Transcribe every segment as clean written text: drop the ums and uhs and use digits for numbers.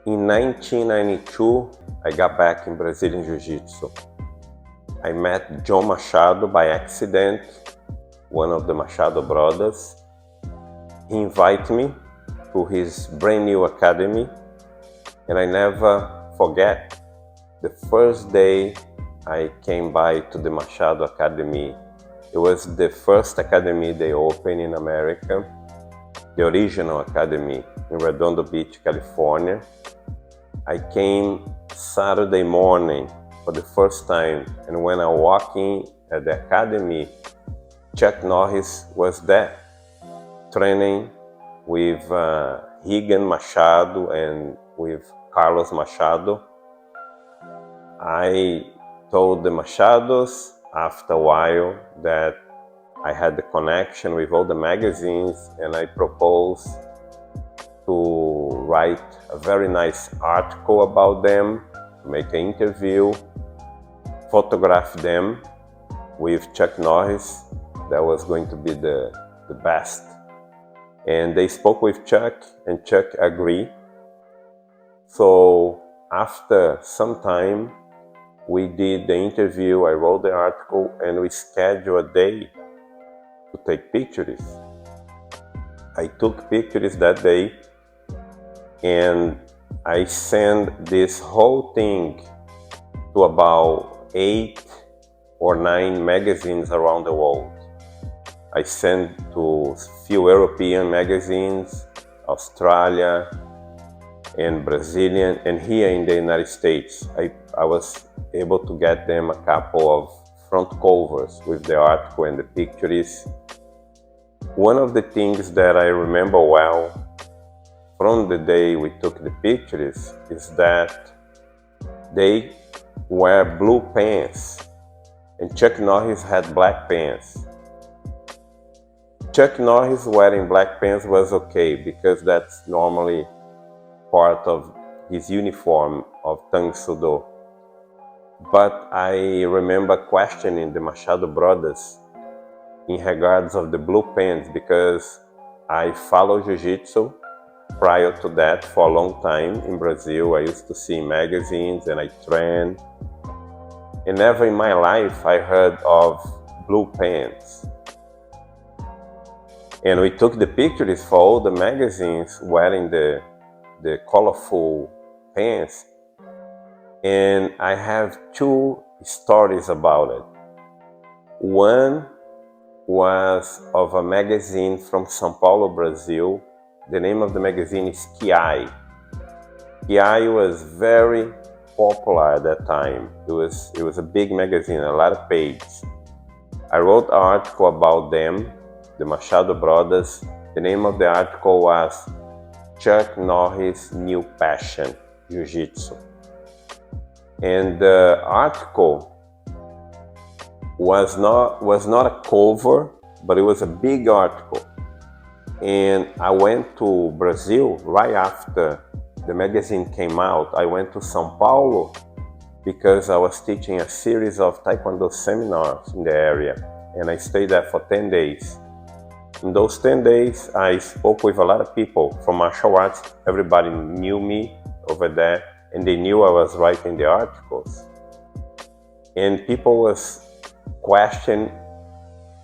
In 1992, I got back in Brazilian Jiu-Jitsu. I met John Machado by accident, one of the Machado brothers. He invited me to his brand new academy, and I never forget the first day I came by to the Machado Academy. It was the first academy they opened in America, the original academy in Redondo Beach, California. I came Saturday morning for the first time, and when I walked in at the academy, Chuck Norris was there, training with RIGAN Machado and with Carlos Machado. I told the Machados after a while that I had the connection with all the magazines, and I proposed to write a very nice article about them, make an interview, photograph them with Chuck Norris. That was going to be the best. And they spoke with Chuck, and Chuck agreed. So after some time, we did the interview, I wrote the article, and we scheduled a day to take pictures. I took pictures that day, and I sent this whole thing to about 8 or 9 magazines around the world. I sent to a few European magazines, Australia and Brazilian, and here in the United States. I was able to get them a couple of front covers with the article and the pictures. One of the things that I remember well from the day we took the pictures is that they wear blue pants and Chuck Norris had black pants. Chuck Norris wearing black pants was okay because that's normally part of his uniform of Tang Soo Do. But I remember questioning the Machado brothers in regards of the blue pants because I followed Jiu-Jitsu prior to that for a long time in Brazil. I used to see magazines and I trained. And never in my life I heard of blue pants. And we took the pictures for all the magazines wearing the colorful pants. And I have 2 stories about it. One was of a magazine from São Paulo, Brazil. The name of the magazine is Kiai. Kiai was very popular at that time. It was a big magazine, a lot of pages. I wrote an article about them, the Machado brothers. The name of the article was Chuck Norris' New Passion, Jiu-Jitsu. And the article was not a cover, but it was a big article. And I went to Brazil right after the magazine came out. I went to São Paulo because I was teaching a series of Taekwondo seminars in the area. And I stayed there for 10 days. In those 10 days, I spoke with a lot of people from martial arts. Everybody knew me over there, and they knew I was writing the articles. And people was questioning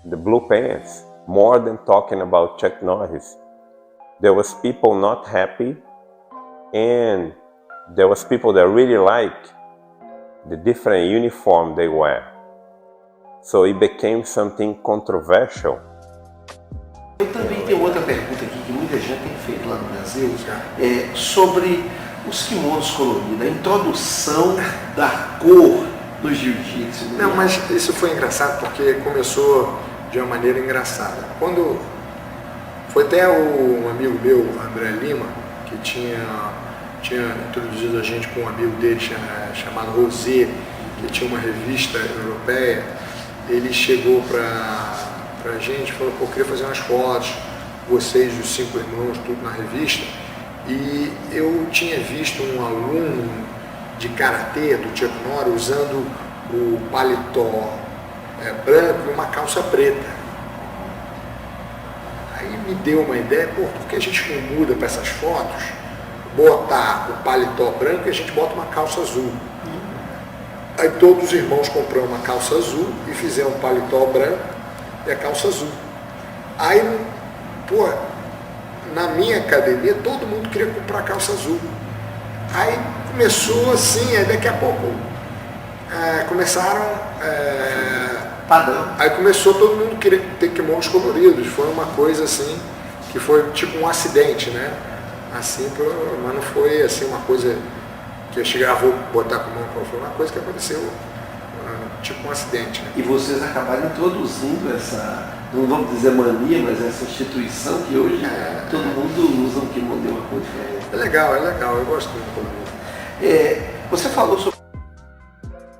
the blue pants more than talking about Chuck Norris. There was people not happy, and there was people that really liked the different uniform they wear. So it became something controversial. Eu também tenho outra pergunta aqui que muita gente tem feito lá no Brasil, sobre os kimonos coloridos, a introdução da cor no jiu-jitsu. Não, mas isso foi engraçado porque começou de uma maneira engraçada. Quando foi até um amigo meu, André Lima, que tinha introduzido a gente com um amigo dele chamado Rosé, que tinha uma revista europeia. Ele chegou pra gente e falou: pô, eu queria fazer umas fotos, vocês, os 5 irmãos, tudo na revista. E eu tinha visto um aluno de karatê do Chuck Norris usando o paletó branco e uma calça preta. Aí me deu uma ideia: pô, por que a gente não muda para essas fotos botar o paletó branco e a gente bota uma calça azul. Aí todos os irmãos compraram uma calça azul e fizeram um paletó branco e a calça azul. Aí, pô, na minha academia todo mundo queria comprar calça azul. Aí começou assim, aí daqui a pouco começaram... Padrão. Aí começou todo mundo querer ter kimonos coloridos. Foi uma coisa assim, que foi tipo um acidente, né? Assim, mas não foi assim uma coisa que eu chegar, vou botar com mão, foi uma coisa que aconteceu, tipo um acidente, né? E vocês acabaram introduzindo essa, não vamos dizer mania, mas essa instituição que hoje todo mundo usa um kimono de uma cor diferente. É legal, eu gosto muito. Você falou sobre...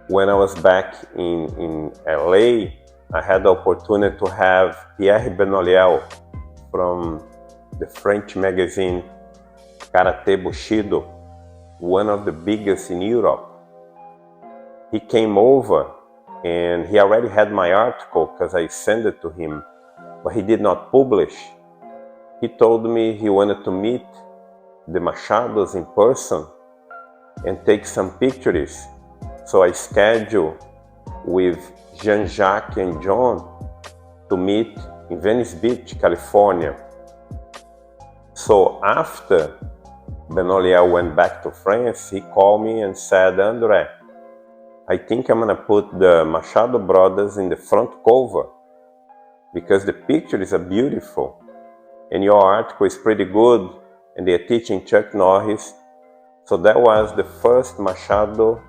When I was back in LA, I had the opportunity to have Pierre Benoliel from the French magazine Karate Bushido, one of the biggest in Europe. He came over and he already had my article because I sent it to him, but he did not publish. He told me he wanted to meet the Machados in person and take some pictures. So I scheduled with Jean-Jacques and John to meet in Venice Beach, California. So after Benoliel went back to France, he called me and said, André, I think I'm gonna put the Machado brothers in the front cover because the pictures are beautiful and your article is pretty good and they're teaching Chuck Norris. So that was the first Machado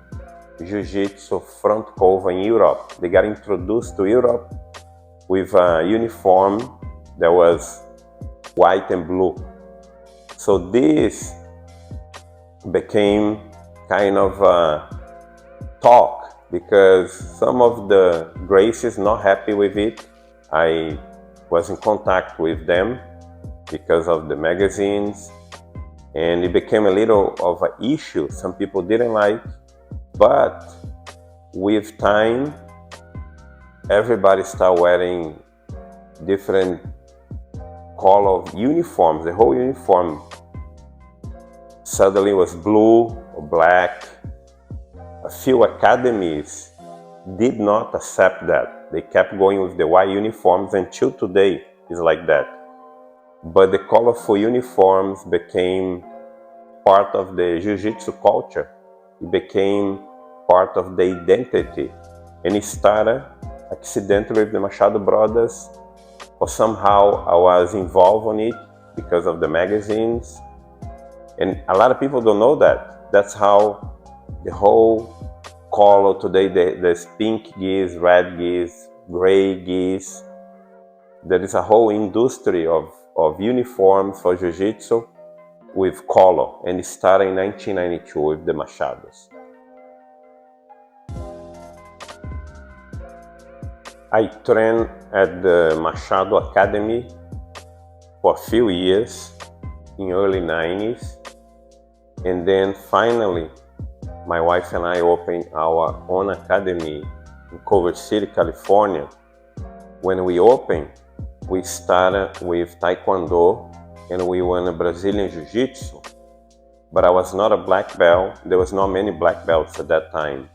Jiu-Jitsu front cover in Europe. They got introduced to Europe with a uniform that was white and blue. So this became kind of a talk because some of the Gracies not happy with it. I was in contact with them because of the magazines and it became a little of an issue. Some people didn't like, but with time everybody started wearing different color uniforms. The whole uniform suddenly was blue or black. A few academies did not accept that. They kept going with the white uniforms until today is like that. But the colorful uniforms became part of the Jiu-Jitsu culture. It became part of the identity. And it started accidentally with the Machado brothers, or somehow I was involved on it because of the magazines. And a lot of people don't know that. That's how the whole color today, there's pink gis, red gis, gray gis. There is a whole industry of uniforms for Jiu-Jitsu with color, and it started in 1992 with the Machados. I trained at the Machado Academy for a few years in early 90s, and then finally my wife and I opened our own academy in Culver City, California. When we opened, we started with Taekwondo and we went a Brazilian Jiu-Jitsu, but I was not a black belt. There was not many black belts at that time.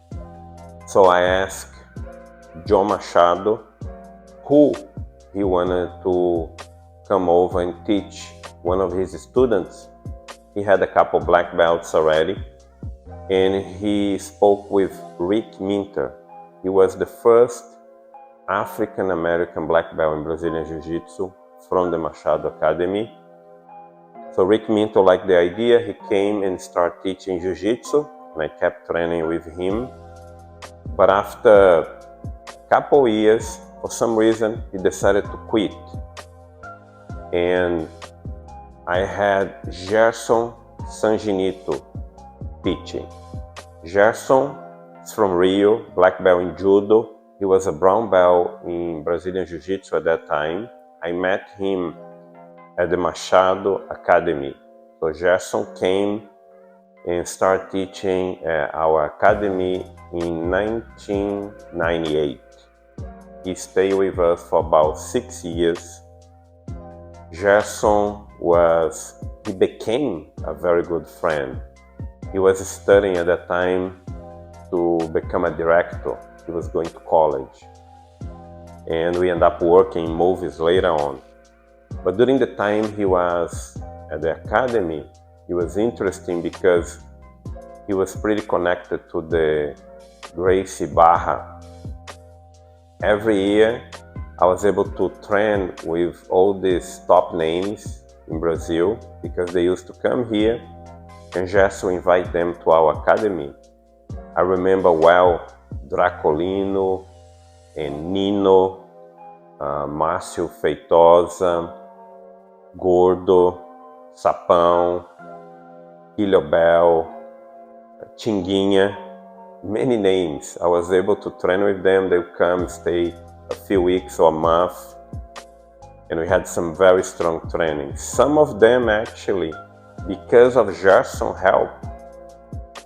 So I asked John Machado who he wanted to come over and teach one of his students. He had a couple black belts already, and he spoke with Rick Minter. He was the first African-American black belt in Brazilian Jiu-Jitsu from the Machado Academy. So Rick Minter liked the idea. He came and started teaching Jiu-Jitsu, and I kept training with him. But after a couple years, for some reason, he decided to quit. And I had Gerson Sanginito teaching. Gerson is from Rio, black belt in Judo. He was a brown belt in Brazilian Jiu-Jitsu at that time. I met him at the Machado Academy. So Gerson came and started teaching our academy in 1998. He stayed with us for about 6 years. Gerson he became a very good friend. He was studying at that time to become a director. He was going to college. And we ended up working in movies later on. But during the time he was at the academy, it was interesting because he was pretty connected to the Gracie Barra. Every year, I was able to train with all these top names in Brazil because they used to come here and just to invite them to our academy. I remember well Dracolino and Nino, Márcio Feitosa, Gordo, Sapão, Ilhobel, Tinguinha, many names. I was able to train with them. They would come, stay a few weeks or a month, and we had some very strong training. Some of them actually, because of Gerson's help,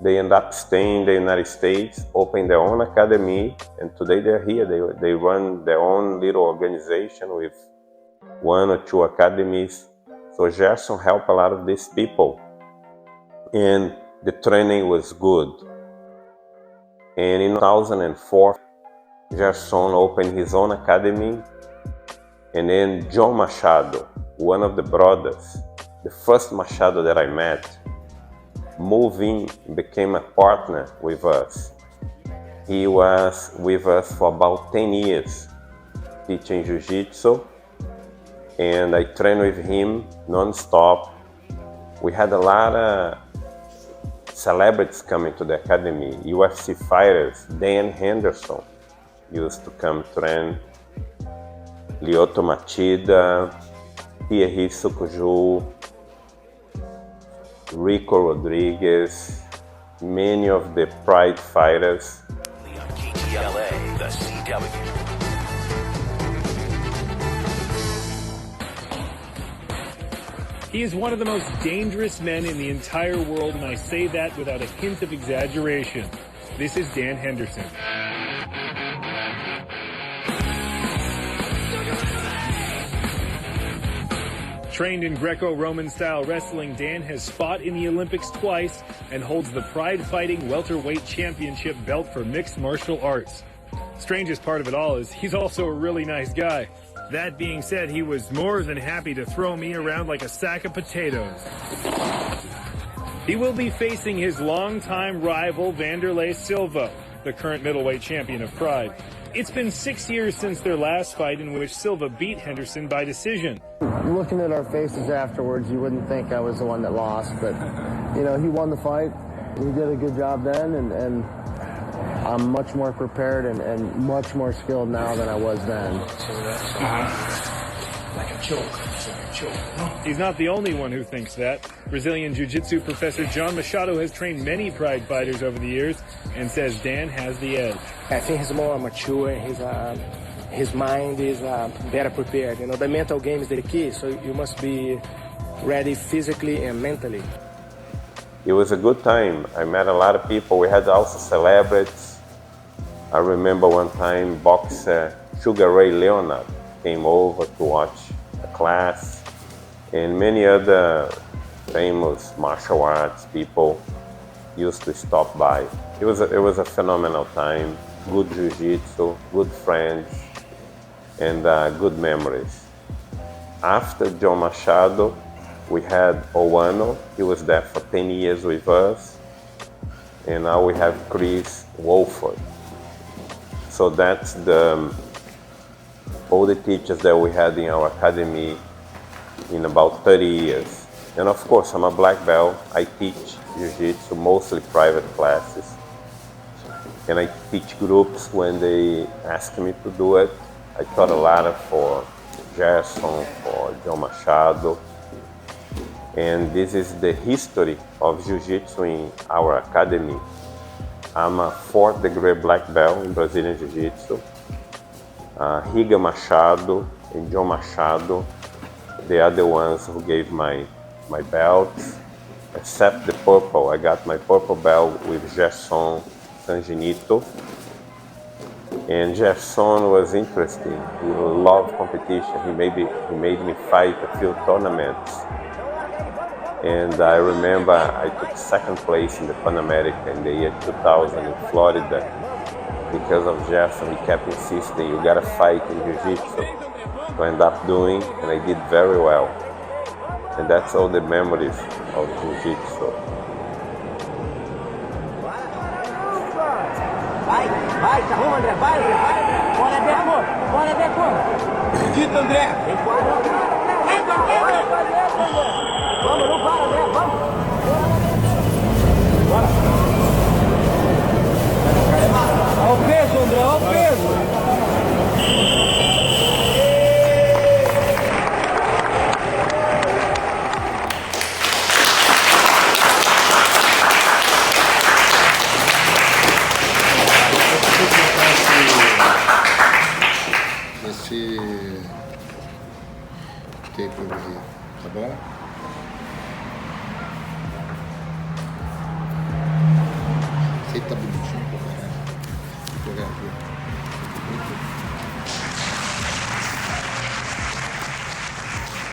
they end up staying in the United States, open their own academy, and today they're here. They run their own little organization with 1 or 2 academies. So Gerson helped a lot of these people, and the training was good. And in 2004, Gerson opened his own academy, and then John Machado, one of the brothers, the first Machado that I met, moved in and became a partner with us. He was with us for about 10 years, teaching Jiu-Jitsu, and I trained with him non-stop. We had a lot of celebrities coming to the academy, UFC fighters. Dan Henderson used to come train, Lyoto Machida, Thierry Sukuju, Rico Rodriguez, many of the Pride fighters. KTLA, the CW. He is one of the most dangerous men in the entire world, and I say that without a hint of exaggeration. This is Dan Henderson. Trained in Greco-Roman style wrestling, Dan has fought in the Olympics twice and holds the Pride Fighting Welterweight Championship belt for mixed martial arts. Strangest part of it all is he's also a really nice guy. That being said, he was more than happy to throw me around like a sack of potatoes. He will be facing his longtime rival, Vanderlei Silva, the current middleweight champion of Pride. It's been 6 years since their last fight, in which Silva beat Henderson by decision. Looking at our faces afterwards, you wouldn't think I was the one that lost, but, you know, he won the fight. He did a good job then, and I'm much more prepared and much more skilled now than I was then. Like a choke. It's like a choke. He's not the only one who thinks that. Brazilian Jiu-Jitsu professor John Machado has trained many Pride fighters over the years and says Dan has the edge. I think he's more mature. His mind is better prepared. You know, the mental game is the key, so you must be ready physically and mentally. It was a good time. I met a lot of people. We had also celebrities. I remember one time boxer Sugar Ray Leonard came over to watch a class, and many other famous martial arts people used to stop by. It was a phenomenal time. Good jiu-jitsu, good friends, and good memories. After John Machado, we had Owano. He was there for 10 years with us, and now we have Chris Wolford. So that's all the teachers that we had in our academy in about 30 years. And of course, I'm a black belt. I teach jiu-jitsu, mostly private classes. And I teach groups when they ask me to do it. I taught a lot for Gerson, for John Machado. And this is the history of jiu-jitsu in our academy. I'm a 4th degree black belt in Brazilian Jiu-Jitsu. RIGAN Machado and John Machado, they are the ones who gave my belts, except the purple. I got my purple belt with Gerson Sanginito. And Gerson was interesting. He loved competition. He made me fight a few tournaments. And I remember I took second place in the Pan America in the year 2000 in Florida. Because of Jefferson, he kept insisting, you gotta fight in Jiu-Jitsu. So I ended up doing, and I did very well. And that's all the memories of Jiu-Jitsu. Vai, te arruma, André, vai, André, vai, André. Bora, Beco, bora, Beco. Dito, André. Vamos, não para, André, vamos. Bora. Olha o peso, André, olha o peso. Esse takeover aí, tá bom? Esse aí tá bonitinho, pô, cara. Vou pegar aqui.